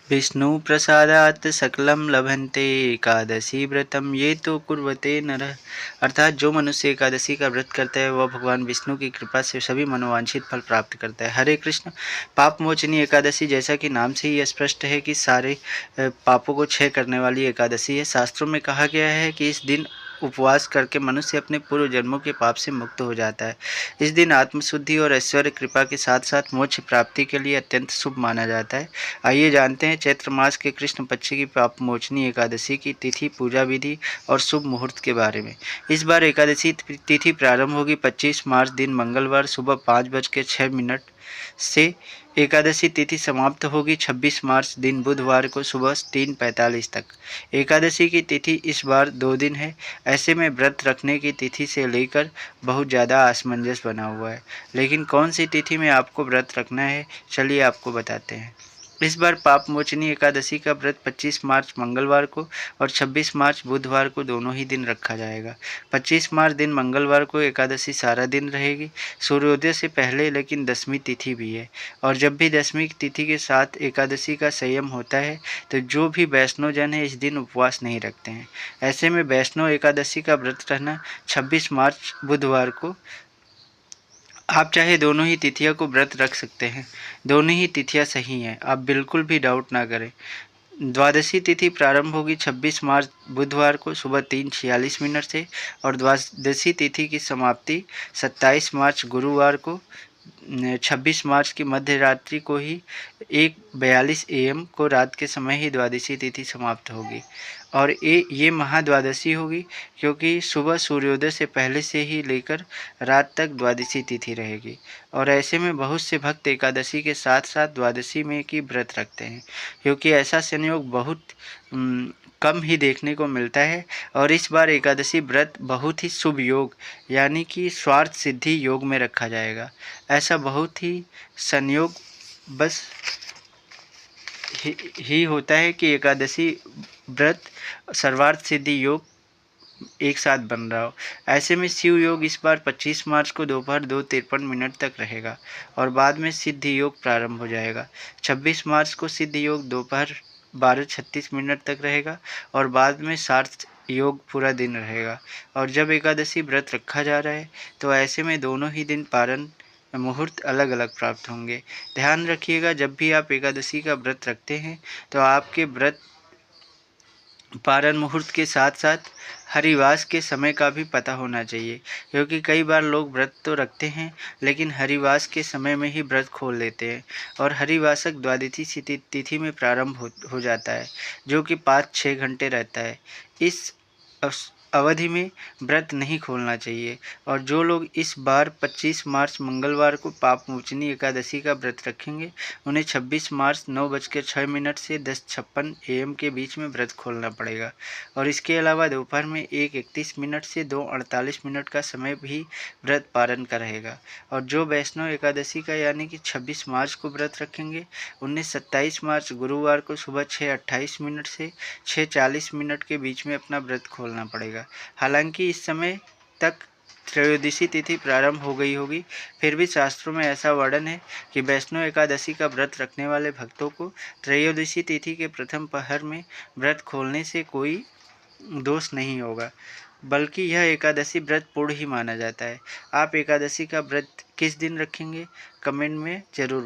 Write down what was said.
विष्णु प्रसादात सकलम लभन्ते एकादशी व्रतम ये तो कुर्वते नरः। अर्थात जो मनुष्य एकादशी का व्रत करता है वह भगवान विष्णु की कृपा से सभी मनोवांछित फल प्राप्त करता है। हरे कृष्ण। पाप मोचनी एकादशी, जैसा कि नाम से ही स्पष्ट है कि सारे पापों को क्षय करने वाली एकादशी है। शास्त्रों में कहा गया है कि इस दिन उपवास करके मनुष्य अपने पूर्व जन्मों के पाप से मुक्त हो जाता है। इस दिन आत्मशुद्धि और ऐश्वर्य कृपा के साथ साथ मोक्ष प्राप्ति के लिए अत्यंत शुभ माना जाता है। आइए जानते हैं चैत्र मास के कृष्ण पक्ष की पाप मोचनी एकादशी की तिथि, पूजा विधि और शुभ मुहूर्त के बारे में। इस बार एकादशी तिथि प्रारंभ होगी 25 मार्च दिन मंगलवार सुबह 5:06 से। एकादशी तिथि समाप्त होगी 26 मार्च दिन बुधवार को सुबह 3:45 तक। एकादशी की तिथि इस बार 2 दिन है। ऐसे में व्रत रखने की तिथि से लेकर बहुत ज़्यादा असमंजस बना हुआ है। लेकिन कौन सी तिथि में आपको व्रत रखना है, चलिए आपको बताते हैं। इस बार पाप मोचनी एकादशी का व्रत 25 मार्च मंगलवार को और 26 मार्च बुधवार को दोनों ही दिन रखा जाएगा। 25 मार्च दिन मंगलवार को एकादशी सारा दिन रहेगी, सूर्योदय से पहले, लेकिन दसवीं तिथि भी है। और जब भी दसवीं तिथि के साथ एकादशी का संयम होता है तो जो भी वैष्णव जन है इस दिन उपवास नहीं रखते हैं। ऐसे में वैष्णव एकादशी का व्रत रहना 26 मार्च बुधवार को। आप चाहे दोनों ही तिथियों को व्रत रख सकते हैं। दोनों ही तिथियां सही हैं, आप बिल्कुल भी डाउट ना करें। द्वादशी तिथि प्रारंभ होगी 26 मार्च बुधवार को सुबह 3:46 से और द्वादशी तिथि की समाप्ति 27 मार्च गुरुवार को 26 मार्च की मध्य रात्रि को ही 1:42 AM को रात के समय ही द्वादशी तिथि समाप्त होगी। और ये महाद्वादशी होगी क्योंकि सुबह सूर्योदय से पहले से ही लेकर रात तक द्वादशी तिथि रहेगी। और ऐसे में बहुत से भक्त एकादशी के साथ साथ द्वादशी में की व्रत रखते हैं, क्योंकि ऐसा संयोग बहुत कम ही देखने को मिलता है। और इस बार एकादशी व्रत बहुत ही शुभ योग यानी कि स्वार्थ सिद्धि योग में रखा जाएगा। ऐसा बहुत ही संयोग बस ही होता है कि एकादशी व्रत सर्वार्थ सिद्धि योग एक साथ बन रहा हो। ऐसे में शिव योग इस बार 25 मार्च को दोपहर 2:53 तक रहेगा और बाद में सिद्धि योग प्रारंभ हो जाएगा। 26 मार्च को सिद्धि योग दोपहर 12:36 तक रहेगा और बाद में सार्थ योग पूरा दिन रहेगा। और जब एकादशी व्रत रखा जा रहा है तो ऐसे में दोनों ही दिन पारण मुहूर्त अलग अलग प्राप्त होंगे। ध्यान रखिएगा, जब भी आप एकादशी का व्रत रखते हैं तो आपके व्रत पारण मुहूर्त के साथ साथ हरिवास के समय का भी पता होना चाहिए, क्योंकि कई बार लोग व्रत तो रखते हैं लेकिन हरिवास के समय में ही व्रत खोल लेते हैं और हरिवासक द्वादशी तिथि में प्रारंभ हो जाता है, जो कि 5-6 घंटे रहता है। इस अवधि में व्रत नहीं खोलना चाहिए। और जो लोग इस बार 25 मार्च मंगलवार को पाप मोचनी एकादशी का व्रत रखेंगे उन्हें 26 मार्च 9:06 से 10:56 AM के बीच में व्रत खोलना पड़ेगा। और इसके अलावा दोपहर में 1:31 से 2:48 का समय भी व्रत पारण का रहेगा। और जो वैष्णव एकादशी का यानी कि 26 मार्च को व्रत रखेंगे उन्हें 27 मार्च गुरुवार को सुबह 6:28 से 6:40 के बीच में अपना व्रत खोलना पड़ेगा। हालांकि इस समय तक त्रयोदशी तिथि प्रारंभ हो गई होगी, फिर भी शास्त्रों में ऐसा वर्णन है कि वैष्णव एकादशी का व्रत रखने वाले भक्तों को त्रयोदशी तिथि के प्रथम पहर में व्रत खोलने से कोई दोष नहीं होगा, बल्कि यह एकादशी व्रत पूर्ण ही माना जाता है। आप एकादशी का व्रत किस दिन रखेंगे, कमेंट में जरूर